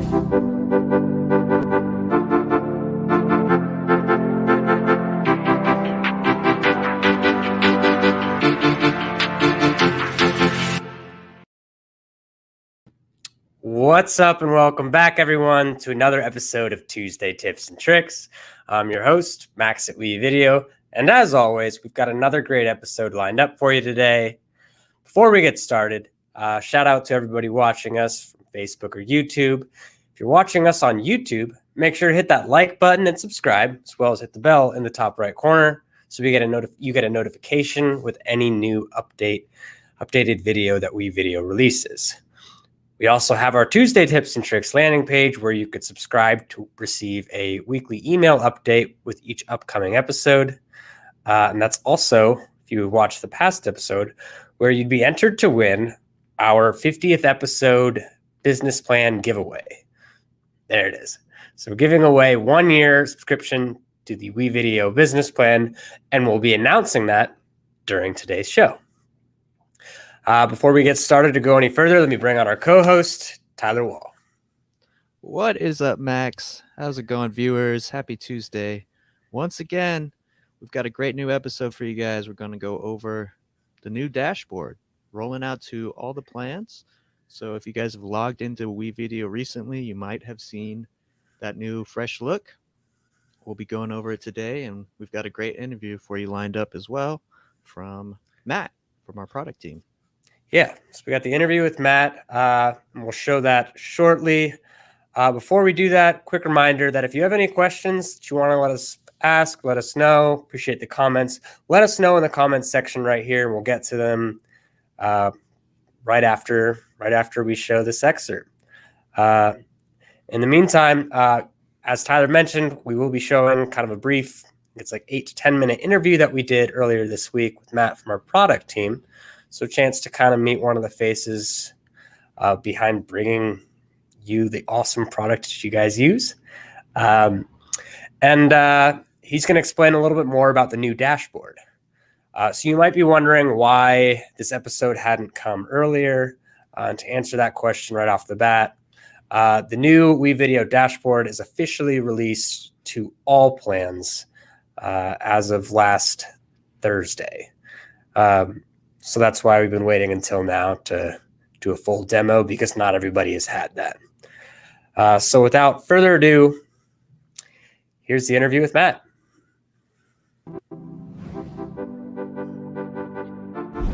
What's up and welcome back, everyone, to another episode of Tuesday Tips and Tricks. I'm your host, Max at WeVideo, and as always, we've got another great episode lined up for you today. Before we get started, shout out to everybody watching us from Facebook or YouTube. If you're watching us on YouTube, make sure to hit that like button and subscribe, as well as hit the bell in the top right corner so you get a notification with any new updated video that WeVideo releases. We also have our Tuesday Tips and Tricks landing page where you could subscribe to receive a weekly email update with each upcoming episode. And that's also, if you watch the past episode, where you'd be entered to win our 50th episode business plan giveaway. There it is. So we're giving away 1 year subscription to the WeVideo business plan, and we'll be announcing that during today's show. Before we get started to go any further, let me bring on our co-host, Tyler Wall. What is up, Max? How's it going, viewers? Happy Tuesday. Once again, we've got a great new episode for you guys. We're going to go over the new dashboard, rolling out to all the plans. So if you guys have logged into WeVideo recently, you might have seen that new fresh look. We'll be going over it today, and we've got a great interview for you lined up as well from Matt from our product team. Yeah, so we got the interview with Matt, and we'll show that shortly. Before we do that, quick reminder that if you have any questions that you want to let us ask, let us know. Appreciate the comments. Let us know in the comments section right here, and we'll get to them right after we show this excerpt. In the meantime, as Tyler mentioned, we will be showing kind of a brief, it's like 8 to 10 minute interview that we did earlier this week with Matt from our product team. So a chance to kind of meet one of the faces behind bringing you the awesome product that you guys use. And he's going to explain a little bit more about the new dashboard. So you might be wondering why this episode hadn't come earlier. To answer that question right off the bat, the new WeVideo dashboard is officially released to all plans as of last Thursday. So that's why we've been waiting until now to do a full demo, because not everybody has had that. So without further ado, here's the interview with Matt.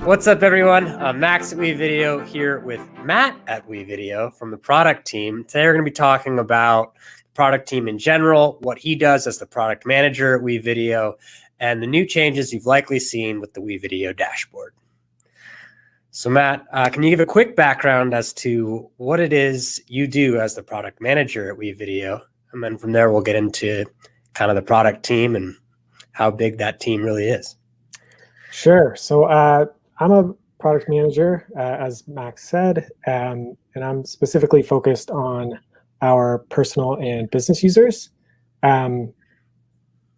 What's up, everyone? I'm Max at WeVideo here with Matt at WeVideo from the product team. Today we're going to be talking about the product team in general, what he does as the product manager at WeVideo, and the new changes you've likely seen with the WeVideo dashboard. So Matt, can you give a quick background as to what it is you do as the product manager at WeVideo? And then from there, we'll get into kind of the product team and how big that team really is. Sure. So I'm a product manager, as Max said, and I'm specifically focused on our personal and business users.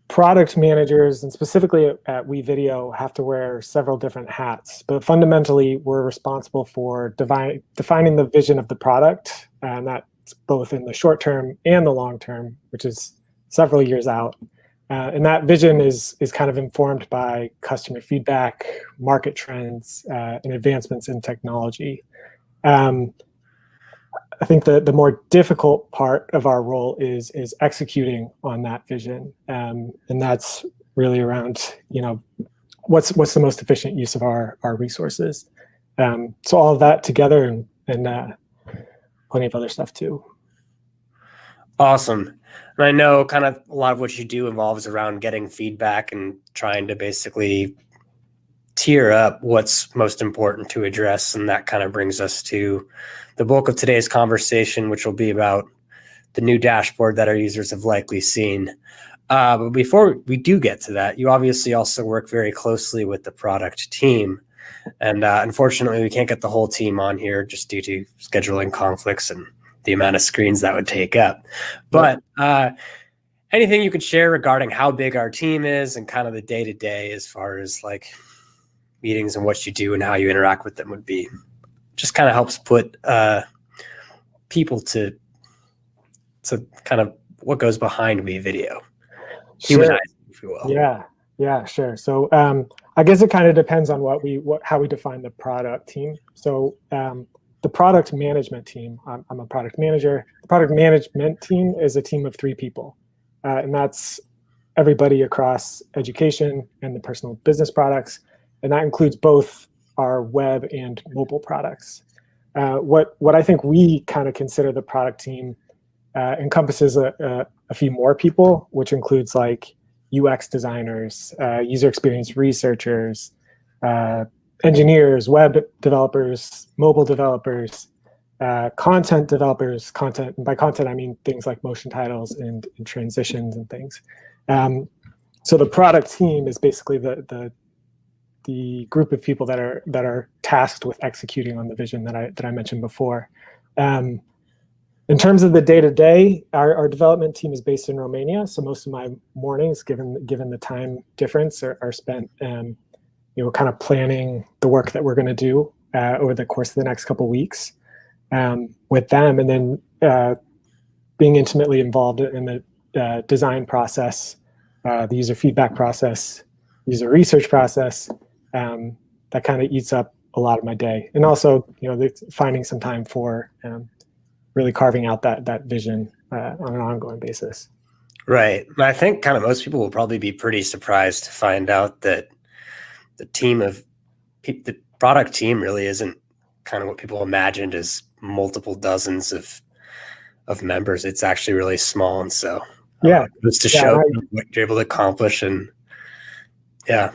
Product managers, and specifically at WeVideo, have to wear several different hats, but fundamentally we're responsible for defining the vision of the product, and that's both in the short term and the long term, which is several years out. And that vision is kind of informed by customer feedback, market trends, and advancements in technology. I think the more difficult part of our role is executing on that vision, and that's really around, what's the most efficient use of our resources. So all of that together, and plenty of other stuff too. Awesome. And I know kind of a lot of what you do involves around getting feedback and trying to basically tier up what's most important to address. And that kind of brings us to the bulk of today's conversation, which will be about the new dashboard that our users have likely seen. But before we do get to that, you obviously also work very closely with the product team. And unfortunately, we can't get the whole team on here just due to scheduling conflicts and the amount of screens that would take up. But anything you could share regarding how big our team is and kind of the day-to-day as far as like meetings and what you do and how you interact with them would be just kind of helps put people to to kind of what goes behind WeVideo, Sure. humanizing, if you will. Yeah, sure. So I guess it kind of depends on how we define the product team. So the product management team, I'm a product manager. The product management team is a team of 3 people, and that's everybody across education and the personal business products, and that includes both our web and mobile products. What I think we kind of consider the product team encompasses a few more people, which includes like UX designers, user experience researchers, engineers, web developers, mobile developers, content developers. Content, and by content I mean things like motion titles and transitions and things. So the product team is basically the group of people that are tasked with executing on the vision that I mentioned before. In terms of the day-to-day, our development team is based in Romania, so most of my mornings, given the time difference, are spent kind of planning the work that we're going to do over the course of the next couple of weeks with them, and then being intimately involved in the design process, the user feedback process, user research process. That kind of eats up a lot of my day, and also finding some time for really carving out that vision on an ongoing basis. Right. And I think kind of most people will probably be pretty surprised to find out that the product team really isn't kind of what people imagined as multiple dozens of members. It's actually really small. And so just to show what you're able to accomplish, and the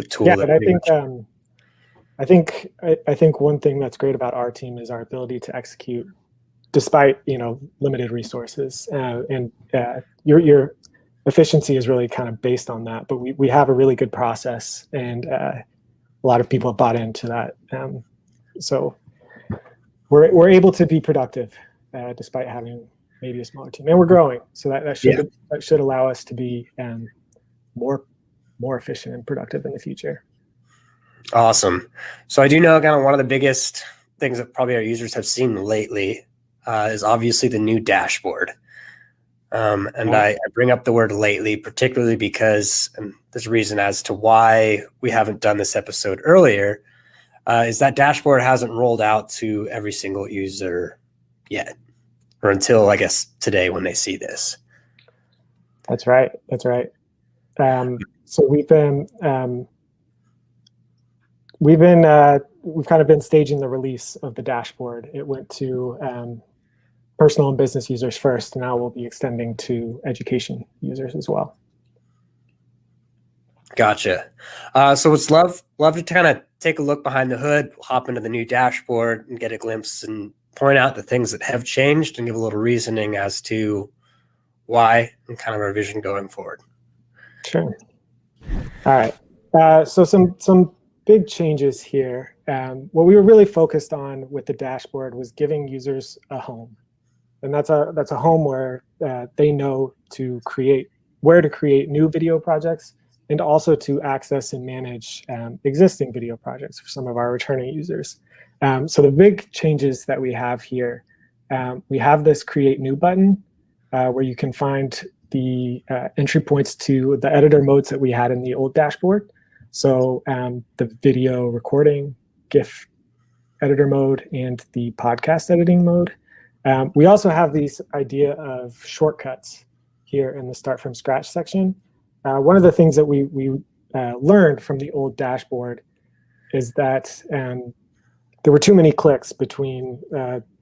tool. But I think one thing that's great about our team is our ability to execute despite limited resources, and your efficiency is really kind of based on that. But we have a really good process, and a lot of people have bought into that. So we're able to be productive despite having maybe a smaller team, and we're growing. So that should allow us to be more efficient and productive in the future. Awesome. So I do know kind of one of the biggest things that probably our users have seen lately is obviously the new dashboard. And I bring up the word lately, particularly because there's a reason as to why we haven't done this episode earlier, is that dashboard hasn't rolled out to every single user yet, or until, I guess, today when they see this. That's right. So we've kind of been staging the release of the dashboard. It went to personal and business users first, and now we'll be extending to education users as well. Gotcha. So it's love to kind of take a look behind the hood, hop into the new dashboard and get a glimpse and point out the things that have changed and give a little reasoning as to why and kind of our vision going forward. Sure. All right. So some big changes here. What we were really focused on with the dashboard was giving users a home. And that's a home where they know where to create new video projects, and also to access and manage existing video projects for some of our returning users. So the big changes that we have here, we have this Create New button where you can find the entry points to the editor modes that we had in the old dashboard. So the video recording, GIF editor mode, and the podcast editing mode. We also have this idea of shortcuts here in the Start from Scratch section. One of the things that we learned from the old dashboard is that there were too many clicks between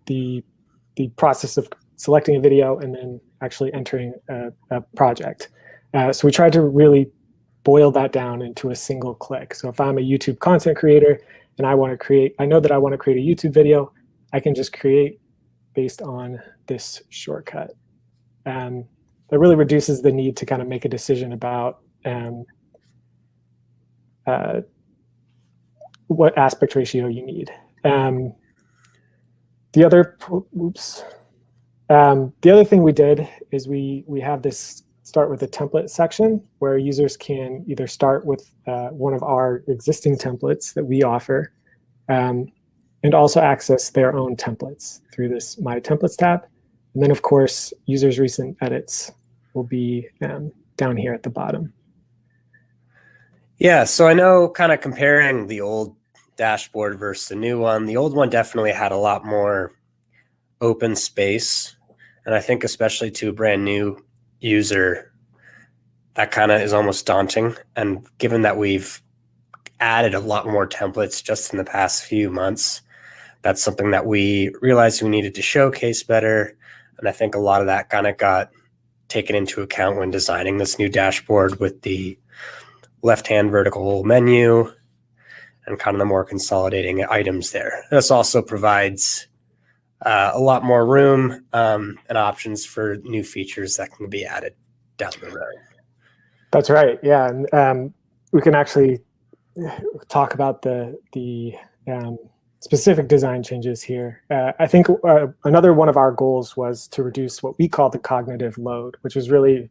the process of selecting a video and then actually entering a project. So we tried to really boil that down into a single click. So if I'm a YouTube content creator and I know that I want to create a YouTube video, I can just create based on this shortcut. That really reduces the need to kind of make a decision about what aspect ratio you need. The other thing we did is we have this start with a template section where users can either start with one of our existing templates that we offer, and also access their own templates through this My Templates tab. And then, of course, users' recent edits will be down here at the bottom. Yeah, so I know kind of comparing the old dashboard versus the new one, the old one definitely had a lot more open space. And I think especially to a brand new user, that kind of is almost daunting. And given that we've added a lot more templates just in the past few months, that's something that we realized we needed to showcase better. And I think a lot of that kind of got taken into account when designing this new dashboard with the left-hand vertical menu and kind of the more consolidating items there. This also provides a lot more room and options for new features that can be added down the road. That's right. Yeah, and we can actually talk about the specific design changes here. I think another one of our goals was to reduce what we call the cognitive load, which is really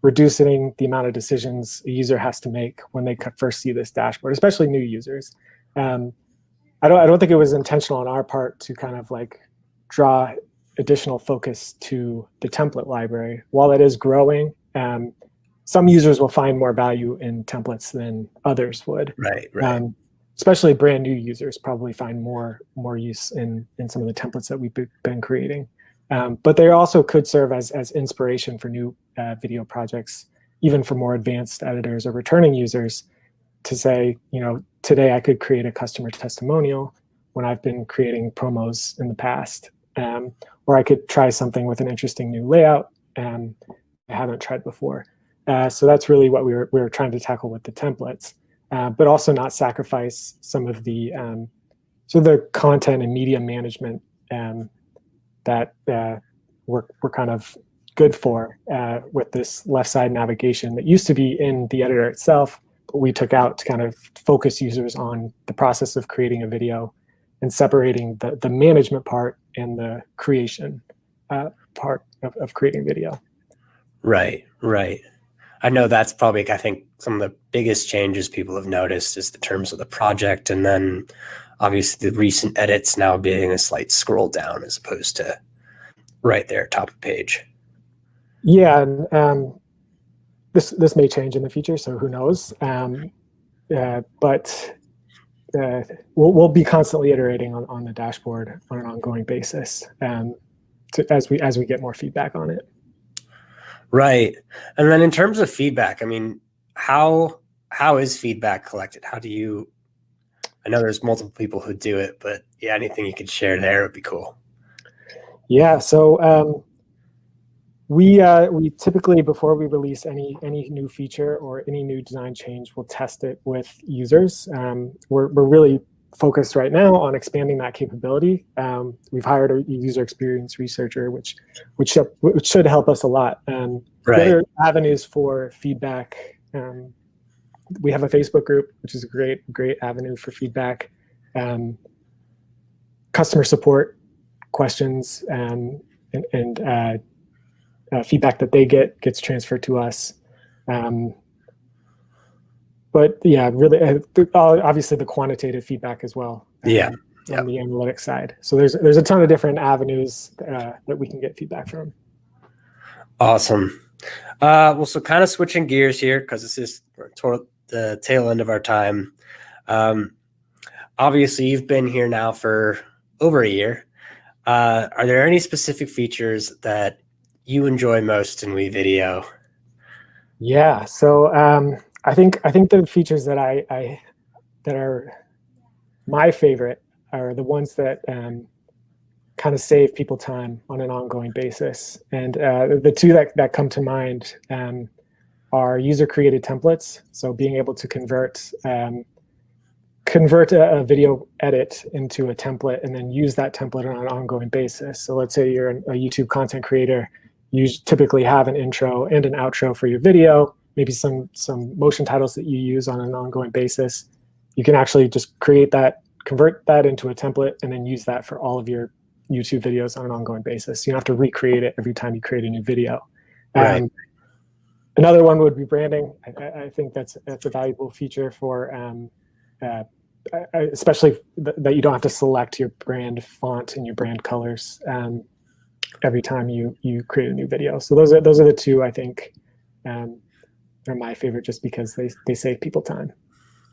reducing the amount of decisions a user has to make when they first see this dashboard, especially new users. I don't think it was intentional on our part to kind of like draw additional focus to the template library. While it is growing, some users will find more value in templates than others would. Right. Especially brand new users probably find more use in some of the templates that we've been creating. But they also could serve as inspiration for new video projects, even for more advanced editors or returning users, to say, today I could create a customer testimonial when I've been creating promos in the past, or I could try something with an interesting new layout I haven't tried before. So that's really what we were trying to tackle with the templates, but also not sacrifice some of the content and media management that we're kind of good for with this left side navigation that used to be in the editor itself, but we took out to kind of focus users on the process of creating a video and separating the management part and the creation part of creating video. Right. I know that's probably, I think, some of the biggest changes people have noticed is the terms of the project, and then obviously the recent edits now being a slight scroll down as opposed to right there, top of page. Yeah, and this may change in the future, so who knows? But we'll be constantly iterating on the dashboard on an ongoing basis as we get more feedback on it. Right. And then in terms of feedback, I mean, how is feedback collected? I know there's multiple people who do it, but yeah, anything you could share there would be cool. Yeah, so we typically, before we release any new feature or any new design change, we'll test it with users. We're really focused right now on expanding that capability. We've hired a user experience researcher, which should help us a lot. Right. The other avenues for feedback, we have a Facebook group, which is a great avenue for feedback. Customer support questions and feedback that they gets transferred to us. But yeah, really, obviously the quantitative feedback as well. On the analytics side. So there's a ton of different avenues that we can get feedback from. Awesome. Well, so kind of switching gears here, because this is toward the tail end of our time. Obviously, you've been here now for over a year. Are there any specific features that you enjoy most in WeVideo? Yeah, so I think the features that that are my favorite are the ones that kind of save people time on an ongoing basis. And the two that come to mind are user-created templates. So being able to convert a video edit into a template and then use that template on an ongoing basis. So let's say you're a YouTube content creator, you typically have an intro and an outro for your video, maybe some motion titles that you use on an ongoing basis. You can actually just convert that into a template and then use that for all of your YouTube videos on an ongoing basis. You don't have to recreate it every time you create a new video. Right. Another one would be branding. I think that's a valuable feature for especially that you don't have to select your brand font and your brand colors. every time you create a new video. So those are the two I think are my favorite, just because they save people time.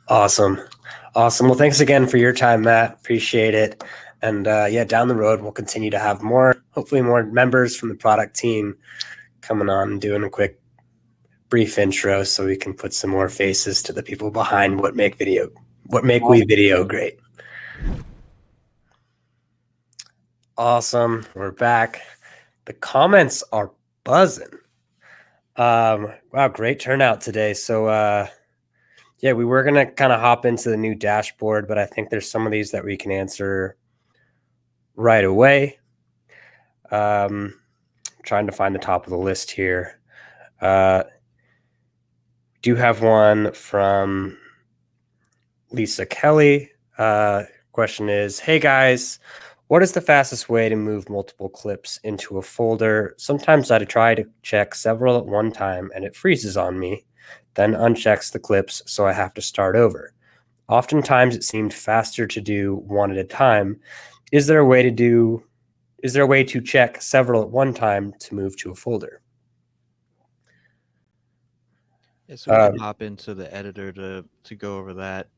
Awesome. Well, thanks again for your time, Matt. Appreciate it. And yeah, down the road, we'll continue to have hopefully more members from the product team coming on and doing a quick brief intro so we can put some more faces to the people behind what make WeVideo great. Awesome. We're back. The comments are buzzing. Wow, great turnout today. So yeah, we were gonna kind of hop into the new dashboard, but I think there's some of these that we can answer right away. Trying to find the top of the list here. Do have one from Lisa Kelly. Question is, hey guys, what is the fastest way to move multiple clips into a folder? Sometimes I try to check several at one time and it freezes on me, then unchecks the clips, so I have to start over. Oftentimes it seemed faster to do one at a time. Is there a way to check several at one time to move to a folder? Yeah, so we can hop into the editor to go over that.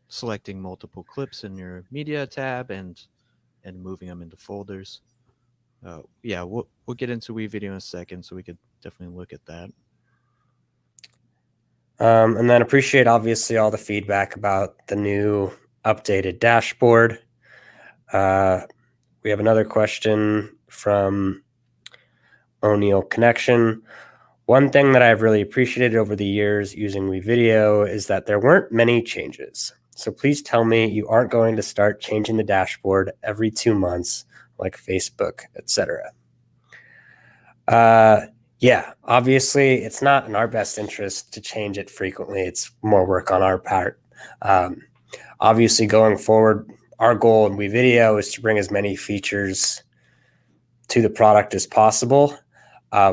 Selecting multiple clips in your media tab and moving them into folders. Yeah, we'll get into WeVideo in a second, so we could definitely look at that. And then appreciate obviously all the feedback about the new updated dashboard. We have another question from O'Neill Connection. One thing that I've really appreciated over the years using WeVideo is that there weren't many changes. So please tell me you aren't going to start changing the dashboard every 2 months like Facebook, etc. Yeah, obviously it's not in our best interest to change it frequently. It's more work on our part. Obviously going forward, our goal in WeVideo is to bring as many features to the product as possible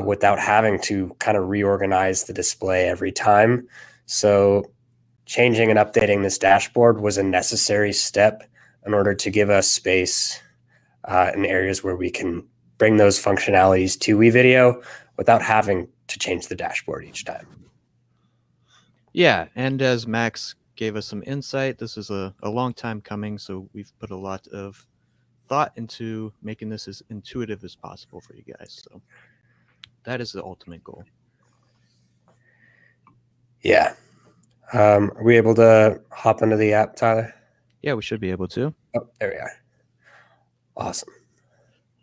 without having to kind of reorganize the display every time. So changing and updating this dashboard was a necessary step in order to give us space in areas where we can bring those functionalities to WeVideo without having to change the dashboard each time. Yeah, and as Max gave us some insight, this is a long time coming, so we've put a lot of thought into making this as intuitive as possible for you guys. So that is the ultimate goal. Yeah. Are we able to hop into the app, Tyler? Yeah, we should be able to. Oh, there we are. Awesome.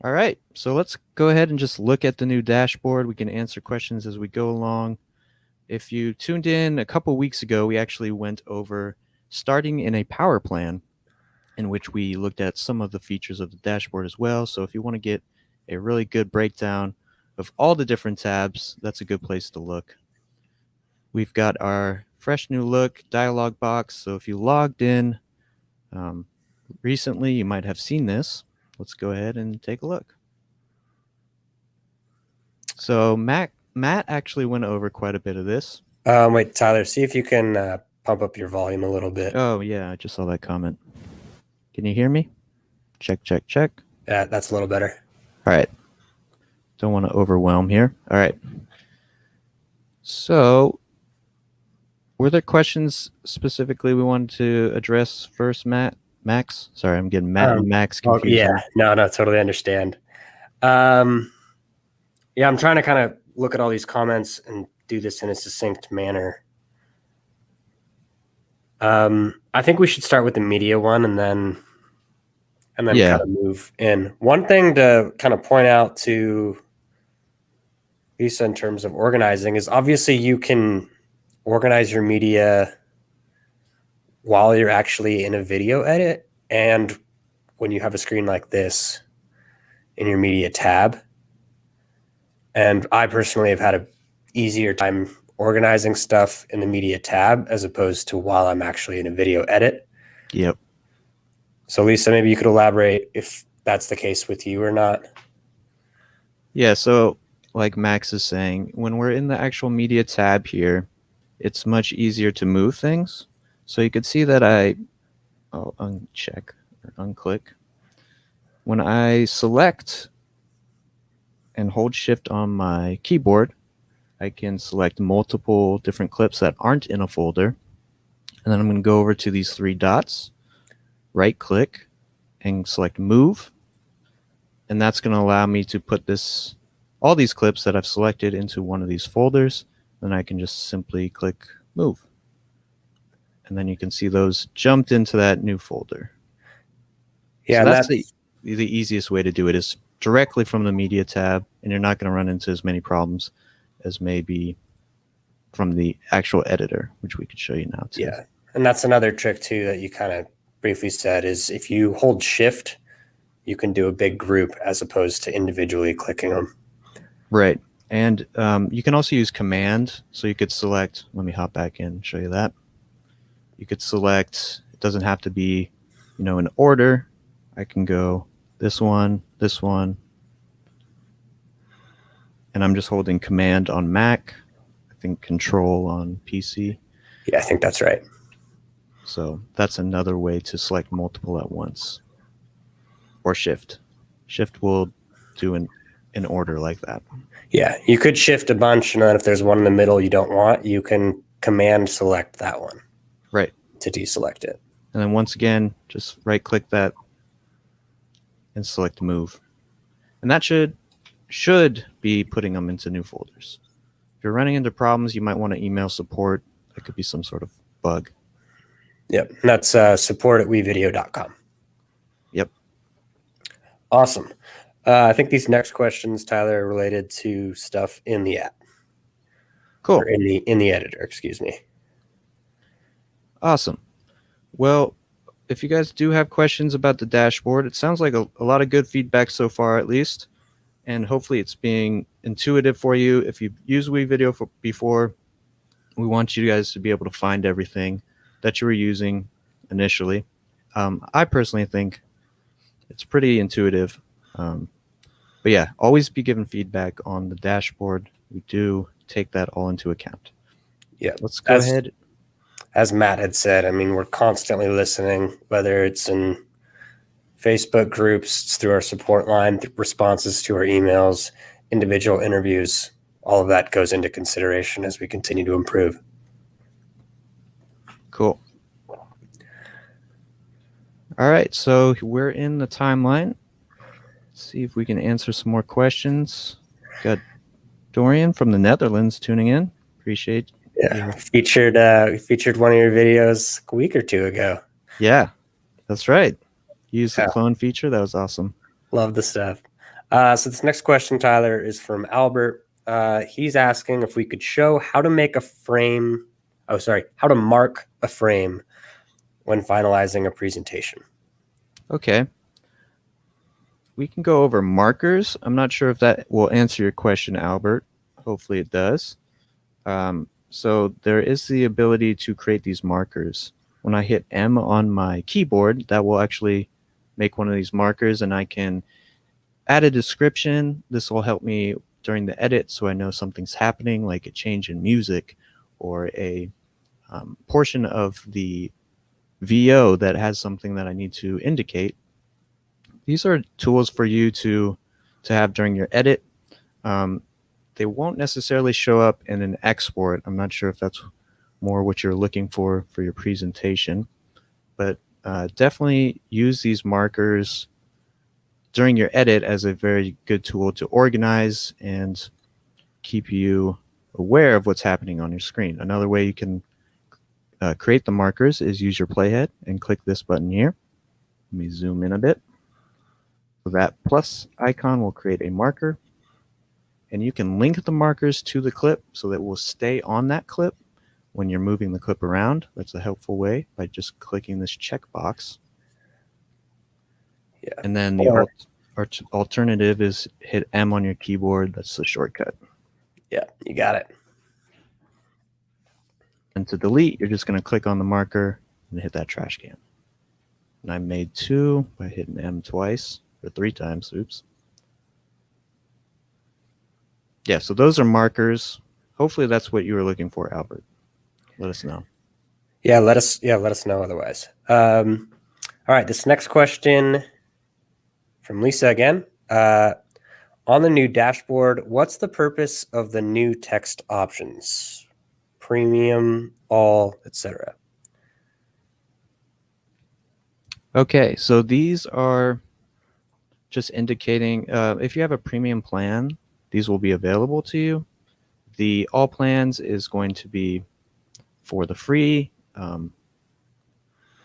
All right, so let's go ahead and just look at the new dashboard. We can answer questions as we go along. If you tuned in a couple weeks ago, we actually went over starting in a power plan, in which we looked at some of the features of the dashboard as well. So if you want to get a really good breakdown of all the different tabs, that's a good place to look. We've got our fresh new look dialog box. So if you logged in recently, you might have seen this. Let's go ahead and take a look. So Matt actually went over quite a bit of this. Wait, Tyler, see if you can pump up your volume a little bit. Oh, yeah, I just saw that comment. Can you hear me? Check, check, check. Yeah, that's a little better. All right. Don't want to overwhelm here. All right. So were there questions specifically we wanted to address first, Max? Sorry, I'm getting Matt and Max confused. Yeah, no, totally understand. Yeah, I'm trying to kind of look at all these comments and do this in a succinct manner. I think we should start with the media one and then kind of move in. One thing to kind of point out to Lisa in terms of organizing is obviously you can organize your media while you're actually in a video edit and when you have a screen like this in your media tab. And I personally have had an easier time organizing stuff in the media tab as opposed to while I'm actually in a video edit. Yep. So Lisa, maybe you could elaborate if that's the case with you or not. Yeah, so like Max is saying, when we're in the actual media tab here, it's much easier to move things. So you could see that I'll uncheck or unclick. When I select and hold shift on my keyboard, I can select multiple different clips that aren't in a folder. And then I'm going to go over to these three dots, right click, and select move. And that's going to allow me to put all these clips that I've selected into one of these folders. Then I can just simply click move. And then you can see those jumped into that new folder. Yeah, so and that's the easiest way to do it, is directly from the media tab, and you're not going to run into as many problems as maybe from the actual editor, which we could show you now too. Yeah, and that's another trick too that you kind of briefly said, is if you hold shift, you can do a big group as opposed to individually clicking them. Right. And you can also use command. So you could select, let me hop back in and show you that. You could select, it doesn't have to be, in order. I can go this one, and I'm just holding command on Mac. I think control on PC. Yeah, I think that's right. So that's another way to select multiple at once. Or shift. Shift will do in order like that. Yeah, you could shift a bunch, and then if there's one in the middle you don't want, you can command select that one. Right. To deselect it. And then once again, just right click that and select move. And that should be putting them into new folders. If you're running into problems, you might want to email support. That could be some sort of bug. Yep, and that's support@wevideo.com. Yep. Awesome. I think these next questions, Tyler, are related to stuff in the app. Cool. Or in the editor, excuse me. Awesome. Well, if you guys do have questions about the dashboard, it sounds like a lot of good feedback so far, at least. And hopefully it's being intuitive for you. If you've used WeVideo before, we want you guys to be able to find everything that you were using initially. I personally think it's pretty intuitive. But yeah, always be given feedback on the dashboard. We do take that all into account. Yeah. Let's go ahead. As Matt had said, I mean, we're constantly listening, whether it's in Facebook groups, it's through our support line, responses to our emails, individual interviews. All of that goes into consideration as we continue to improve. Cool. All right, so we're in the timeline. Let's see if we can answer some more questions. Got Dorian from the Netherlands tuning in. Appreciate. Yeah, featured one of your videos a week or two ago. Yeah, that's right. Use the clone feature. That was awesome. Love the stuff. So this next question, Tyler, is from Albert. He's asking if we could show how to make a frame. Oh, sorry, how to mark a frame when finalizing a presentation. Okay. We can go over markers. I'm not sure if that will answer your question, Albert. Hopefully it does. So there is the ability to create these markers. When I hit M on my keyboard, that will actually make one of these markers, and I can add a description. This will help me during the edit so I know something's happening, like a change in music or a portion of the VO that has something that I need to indicate. These are tools for you to have during your edit. They won't necessarily show up in an export. I'm not sure if that's more what you're looking for your presentation, but definitely use these markers during your edit as a very good tool to organize and keep you aware of what's happening on your screen. Another way you can create the markers is use your playhead and click this button here. Let me zoom in a bit. So that plus icon will create a marker, and you can link the markers to the clip so that it will stay on that clip when you're moving the clip around. That's a helpful way by just clicking this checkbox. Yeah. And then the alternative is hit M on your keyboard. That's the shortcut. Yeah, you got it. And to delete, you're just going to click on the marker and hit that trash can. And I made 2 by hitting M twice, or 3 times, oops. Yeah, so those are markers. Hopefully that's what you were looking for, Albert. Let us know. Yeah, let us know otherwise. All right, this next question from Lisa again. on the new dashboard, what's the purpose of the new text options? Premium, all, etc. Okay, so these are just indicating if you have a premium plan, these will be available to you. The all plans is going to be for the free.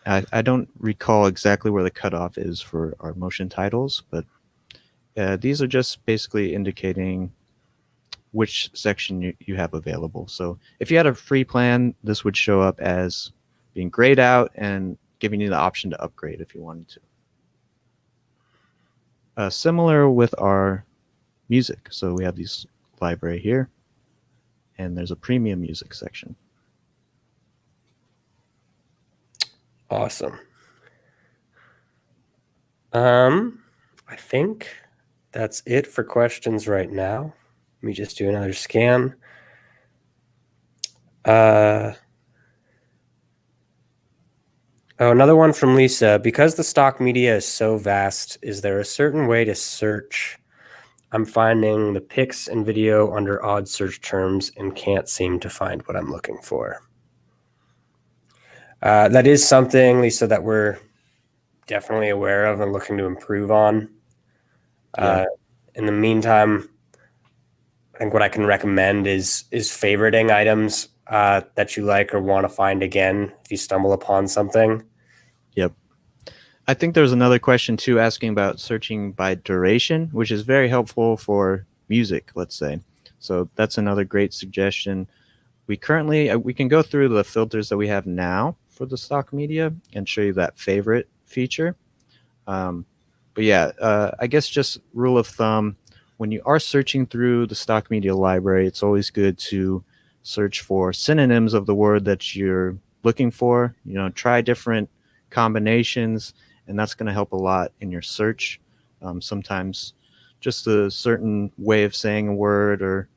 I don't recall exactly where the cutoff is for our motion titles, but these are just basically indicating which section you have available. So if you had a free plan, this would show up as being grayed out and giving you the option to upgrade if you wanted to. Similar with our music. So we have these library here, and there's a premium music section. Awesome. I think that's it for questions right now. Let me just do another scan. Oh, another one from Lisa. Because the stock media is so vast, is there a certain way to search? I'm finding the pics and video under odd search terms and can't seem to find what I'm looking for. That is something, Lisa, that we're definitely aware of and looking to improve on. In the meantime, I think what I can recommend is favoriting items that you like or want to find again if you stumble upon something. Yep. I think there's another question too asking about searching by duration, which is very helpful for music, let's say. So that's another great suggestion. We can go through the filters that we have now for the stock media and show you that favorite feature. But yeah, I guess just rule of thumb, when you are searching through the stock media library, it's always good to search for synonyms of the word that you're looking for. You know, try different combinations, and that's going to help a lot in your search. Sometimes just a certain way of saying a word or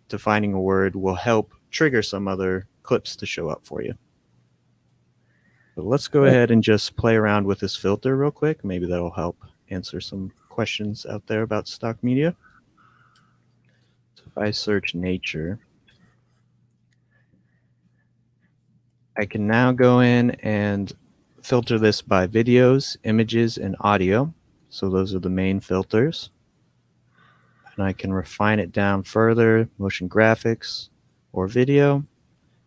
defining a word will help trigger some other clips to show up for you. But let's go ahead and just play around with this filter real quick. Maybe that'll help answer some questions out there about stock media. So if I search nature, I can now go in and filter this by videos, images, and audio. So those are the main filters. And I can refine it down further, motion graphics or video.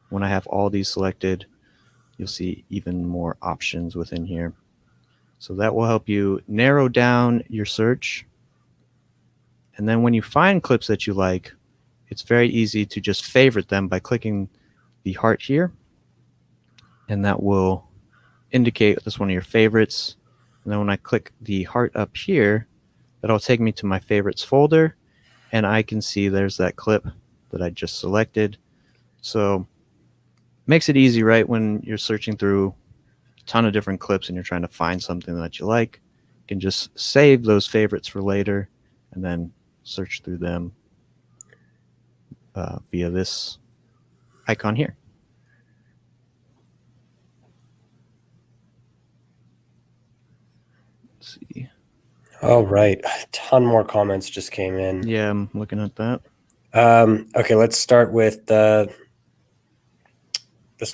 When I have all these selected, you'll see even more options within here. So that will help you narrow down your search. And then when you find clips that you like, it's very easy to just favorite them by clicking the heart here. And that will indicate that's one of your favorites. And then when I click the heart up here, that'll take me to my favorites folder. And I can see there's that clip that I just selected. So makes it easy, right? When you're searching through a ton of different clips and you're trying to find something that you like, you can just save those favorites for later and then search through them via this icon here. Let's see. All right. A ton more comments just came in. Yeah, I'm looking at that. Okay, let's start with this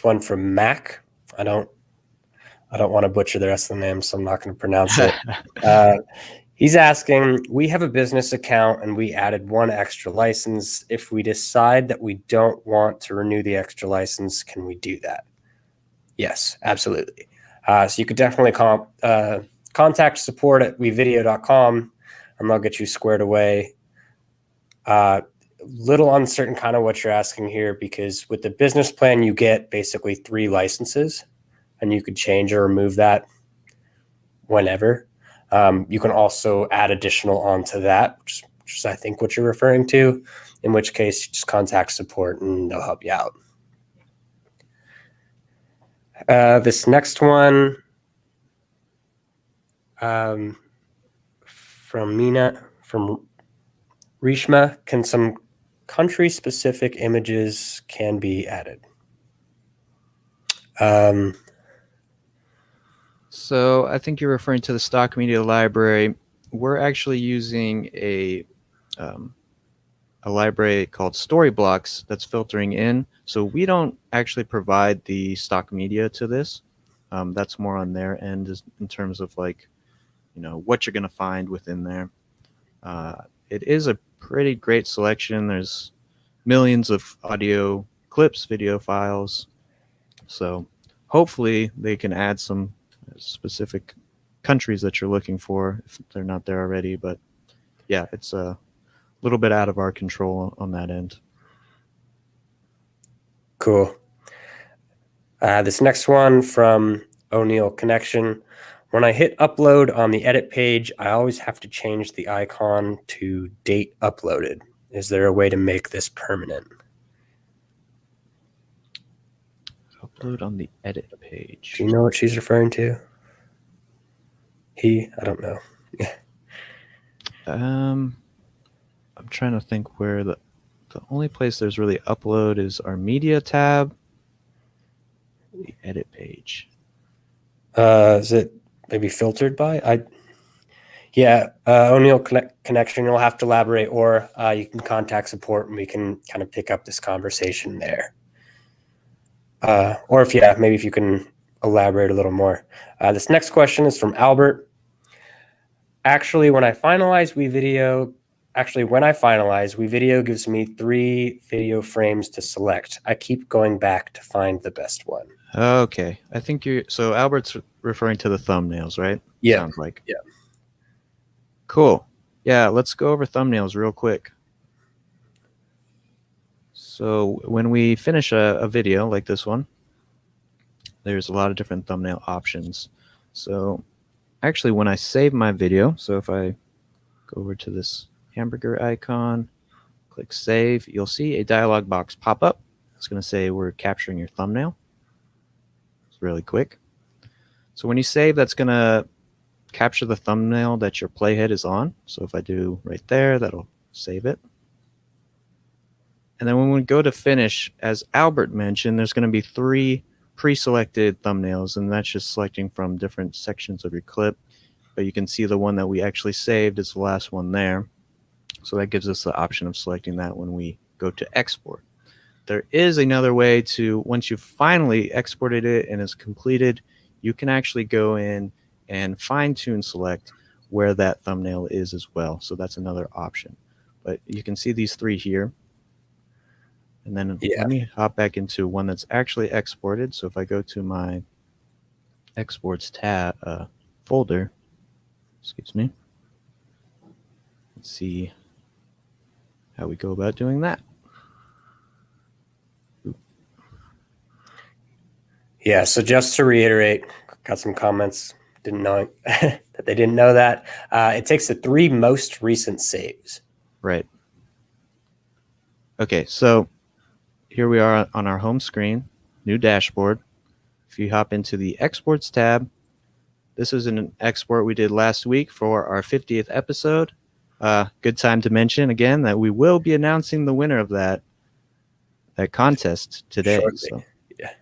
one from Mac. I don't want to butcher the rest of the name, so I'm not going to pronounce it. He's asking, we have a business account and we added one extra license. If we decide that we don't want to renew the extra license, can we do that? Yes, absolutely. So you could definitely contact support at WeVideo.com and they'll get you squared away. Little uncertain kind of what you're asking here, because with the business plan, you get basically 3 licenses and you could change or remove that whenever. You can also add additional onto that, which is I think what you're referring to, in which case you just contact support and they'll help you out. This next one from Rishma, can some country-specific images can be added? So I think you're referring to the stock media library. we're actually using a library called Storyblocks that's filtering in. So we don't actually provide the stock media to this. That's more on their end in terms of like, what you're going to find within there. It is a pretty great selection. There's millions of audio clips, video files. So hopefully they can add some specific countries that you're looking for if they're not there already. But yeah, it's a little bit out of our control on that end. Cool. This next one from O'Neill Connection. When I hit upload on the edit page, I always have to change the icon to date uploaded. Is there a way to make this permanent? Upload on the edit page. Do you know what she's referring to? I don't know. I'm trying to think where the only place there's really upload is our media tab, the edit page. Is it maybe filtered by? O'Neill Connection, you'll have to elaborate, or you can contact support and we can kind of pick up this conversation there. Or maybe if you can elaborate a little more. This next question is from Albert. Actually, when I finalize WeVideo gives me 3 video frames to select. I keep going back to find the best one. Okay. I think so Albert's referring to the thumbnails, right? Yeah. Sounds like. Yeah. Cool. Yeah, let's go over thumbnails real quick. So when we finish a video like this one, there's a lot of different thumbnail options. So actually, when I save my video, so if I go over to this hamburger icon, click save, you'll see a dialog box pop up. It's going to say we're capturing your thumbnail. It's really quick. So when you save, that's going to capture the thumbnail that your playhead is on. So if I do right there, that'll save it. And then when we go to finish, as Albert mentioned, there's going to be 3 pre-selected thumbnails, and that's just selecting from different sections of your clip. But you can see the one that we actually saved is the last one there. So that gives us the option of selecting that when we go to export. There is another way to, once you've finally exported it and it's completed, you can actually go in and fine-tune select where that thumbnail is as well. So that's another option. But you can see these 3 here. And then let me hop back into one that's actually exported. So if I go to my exports tab folder, excuse me, let's see how we go about doing that. Yeah, so just to reiterate, got some comments, didn't know that they didn't know that. It takes the 3 most recent saves. Right. Okay, so here we are on our home screen, new dashboard. If you hop into the exports tab, this is an export we did last week for our 50th episode. Good time to mention again that we will be announcing the winner of that contest today. So. Yeah.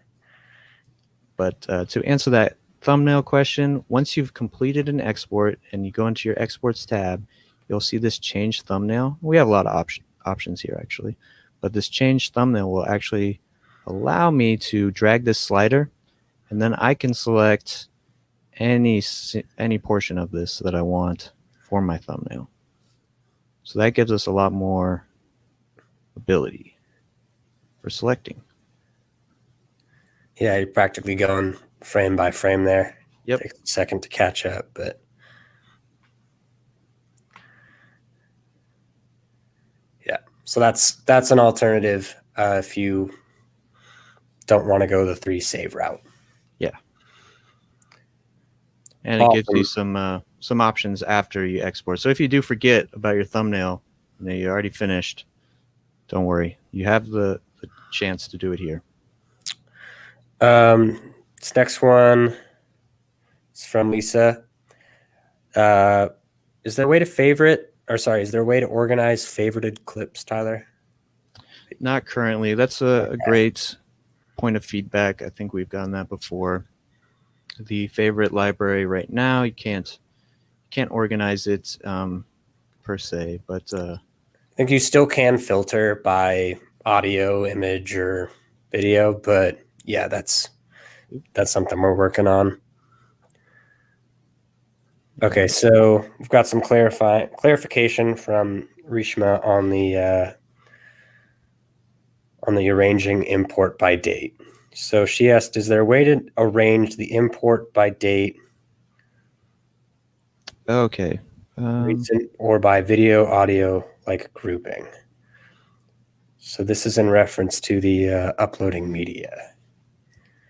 But to answer that thumbnail question, once you've completed an export and you go into your exports tab, you'll see this change thumbnail. We have a lot of options here actually, but this change thumbnail will actually allow me to drag this slider, and then I can select any portion of this that I want for my thumbnail. So that gives us a lot more ability for selecting. Yeah, you're practically going frame by frame there. Yep. Takes a second to catch up, but yeah. So that's an alternative if you don't want to go the 3 save route. Yeah. And it gives you some options after you export. So if you do forget about your thumbnail and you're already finished, don't worry. You have the chance to do it here. This next one is from Lisa. Is there a way to organize favorited clips, Tyler? Not currently. That's a great point of feedback. I think we've gotten that before. The favorite library right now, you can't can't organize it per se, but I think you still can filter by audio, image, or video, but yeah, that's something we're working on. Okay, so we've got some clarification from Rishma on the arranging import by date. So she asked, is there a way to arrange the import by date, okay, recent, or by video, audio, like grouping? So this is in reference to the uploading media.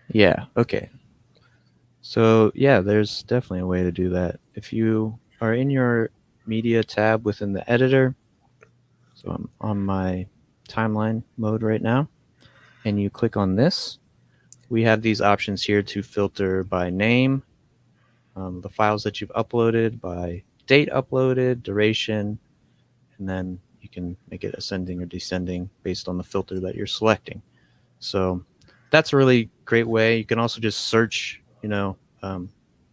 yeah, okay. So yeah, there's definitely a way to do that. If you are in your media tab within the editor, so I'm on my timeline mode right now, and you click on this, we have these options here to filter by name, the files that you've uploaded, by date uploaded, duration, and then you can make it ascending or descending based on the filter that you're selecting. So that's a really great way. You can also just search,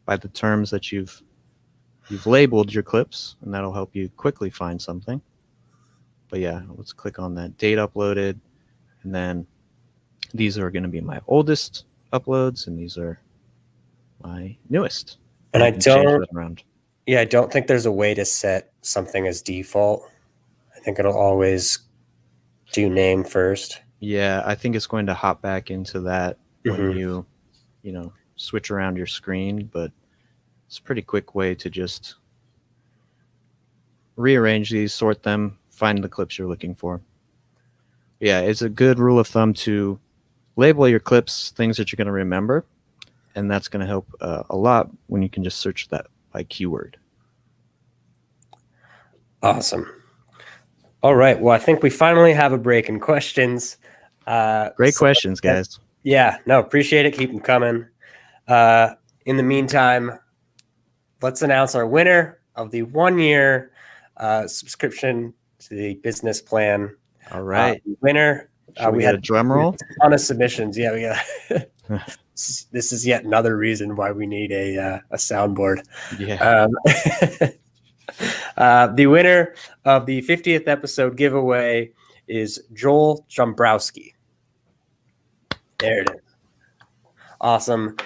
by the terms that you've labeled your clips, and that'll help you quickly find something. But yeah, let's click on that date uploaded, and then these are going to be my oldest uploads, and these are my newest. And I You can change don't, that around. yeah, I don't think there's a way to set something as default. I think it'll always do name first. Yeah, I think it's going to hop back into that when Mhm. you switch around your screen, but it's a pretty quick way to just rearrange these, sort them, find the clips you're looking for. Yeah, it's a good rule of thumb to label your clips things that you're going to remember, and that's going to help a lot when you can just search that by keyword. Awesome. All right. Well, I think we finally have a break in questions. Great questions, guys. Yeah, no, appreciate it. Keep them coming. In the meantime, let's announce our winner of the 1-year subscription to the business plan. All right. Winner. Should we get a drum roll? A ton of submissions. Yeah, we got. This is yet another reason why we need a soundboard. Yeah. The winner of the 50th episode giveaway is Joel Jombrowski. There it is. Awesome.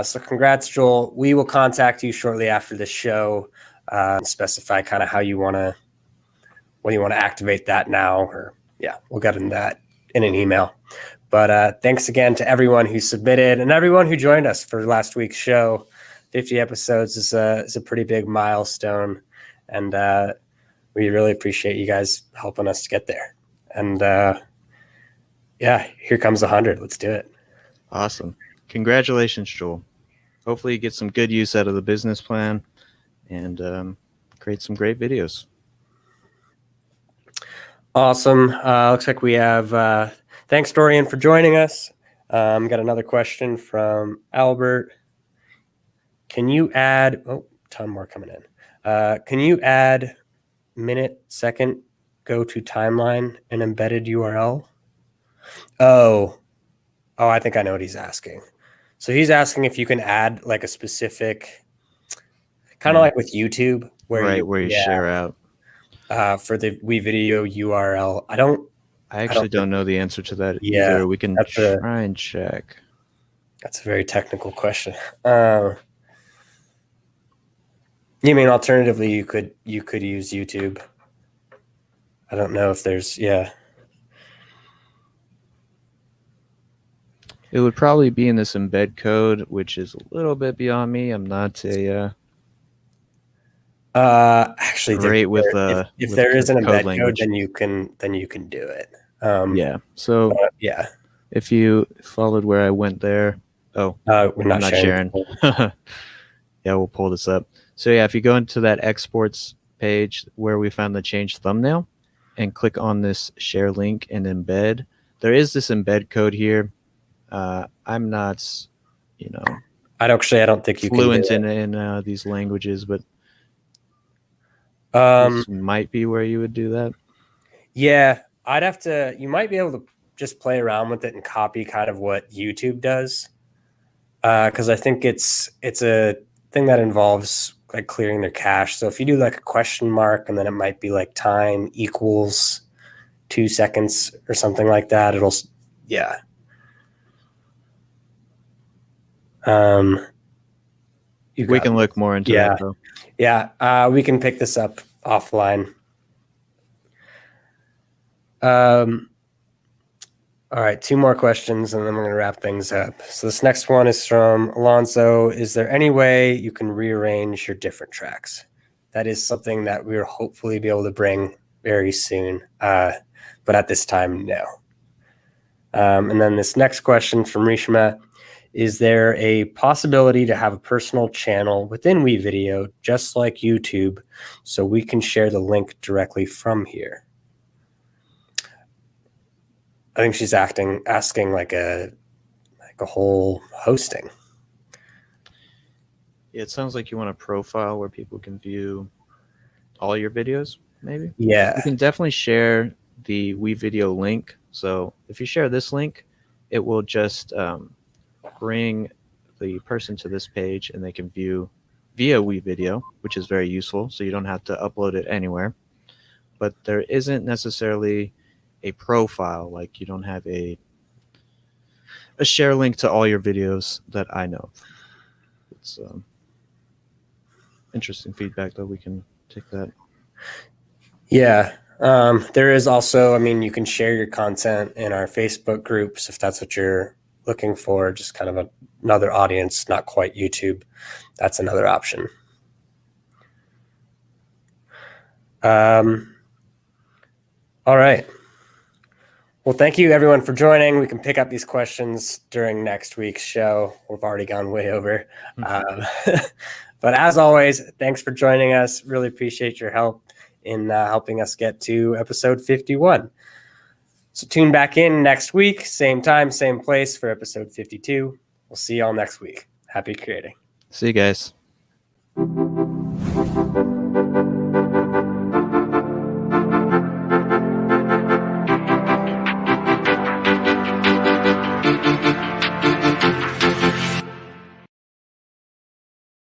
So congrats, Joel. We will contact you shortly after the show and specify kind of how you want to, whether you want to activate that now, or yeah, we'll get in that in an email. But thanks again to everyone who submitted and everyone who joined us for last week's show. 50 episodes is a pretty big milestone, and we really appreciate you guys helping us to get there. And yeah, here comes 100. Let's do it. Awesome. Congratulations, Joel. Hopefully you get some good use out of the business plan and create some great videos. Awesome. Looks like we have thanks, Dorian, for joining us. Got another question from Albert. Can you add ton more coming in. Can you add minute, second, go to timeline and embedded URL? Oh, I think I know what he's asking. So he's asking if you can add like a specific, kind of like with YouTube, where you share out for the WeVideo URL. I actually don't know the answer to that Yeah, either. We can try and check. That's a very technical question. You mean alternatively you could use YouTube? I don't know if there's It would probably be in this embed code, which is a little bit beyond me. I'm not a actually great with if there is an embed language code, then you can do it. Yeah. So yeah. If you followed where I went there, we're not sharing. Yeah, we'll pull this up. So yeah, if you go into that exports page where we found the change thumbnail and click on this share link and embed, there is this embed code here. I'm not, I don't think you fluent can in these languages, but this might be where you would do that. Yeah, you might be able to just play around with it and copy kind of what YouTube does. Because I think it's a thing that involves like clearing their cache. So if you do like a question mark and then it might be like time equals 2 seconds or something like that, it'll, yeah. We can look more into that though. Yeah, we can pick this up offline. All right, 2 more questions and then we're going to wrap things up. So this next one is from Alonso. Is there any way you can rearrange your different tracks? That is something that we'll hopefully be able to bring very soon, but at this time, no. And then this next question from Rishma. Is there a possibility to have a personal channel within WeVideo, just like YouTube, so we can share the link directly from here? I think she's asking like a whole hosting. Yeah, it sounds like you want a profile where people can view all your videos, maybe? Yeah. You can definitely share the WeVideo link. So if you share this link, it will just bring the person to this page and they can view via WeVideo, which is very useful. So you don't have to upload it anywhere. But there isn't necessarily a profile, like you don't have a share link to all your videos that I know of. It's interesting feedback, though. We can take that. Yeah. There is also, I mean, you can share your content in our Facebook groups if that's what you're looking for, just kind of another audience, not quite YouTube. That's another option. All right. Well, thank you everyone for joining. We can pick up these questions during next week's show. We've already gone way over. But as always, thanks for joining us. Really appreciate your help in helping us get to episode 51. So tune back in next week, same time, same place for episode 52. We'll see y'all next week. Happy creating. See you guys.